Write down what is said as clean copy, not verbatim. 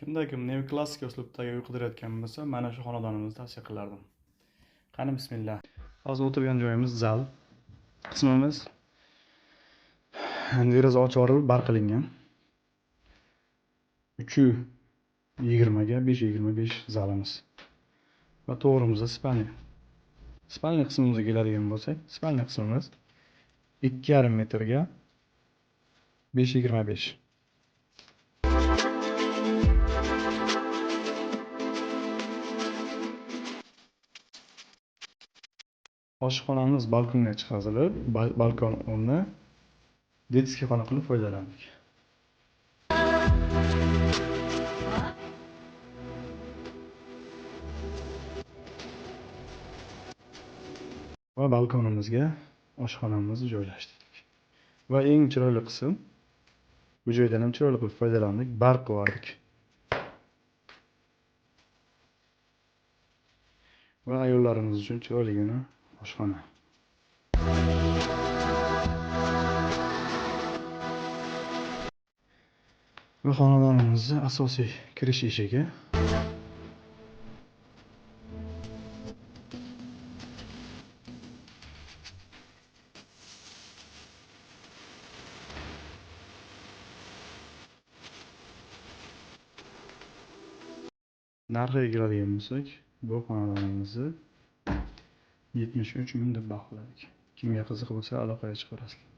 Kimda kim neoklassik uslubdagi uy qidirayotgan bo'lsa, mana shu xonadonimizni tavsiya qilardim. Qani bismillah. Hozir o'tirgan joyimiz zal qismimiz. Deraza ochiq barq qilingan. 320 ga 525 zalimiz. Va to'g'rimizda spalnya. Spalnya qismimizga keladigan bo'lsak, spalnya qismimiz 2,5 metrga 525. Oshxonamiz balkonga chiqarilib, balkon o'rni detskiy xona qilib foydalandik. Va balkonimizga oshxonamizni joylashtirdik. Va eng chiroyli qism, bu joydan ham chiroyli qilib foydalandik, barq qildik. Va ayollarimiz uchun chiroyligina oshxona. Va xonadonimizning asosiy kirish eshigi. Narxiga keladigan bo'lsak, bu xonadonimizni 73 ming deb baholadik. Kimga qiziq bo'lsa, aloqaga chiqarasizlar.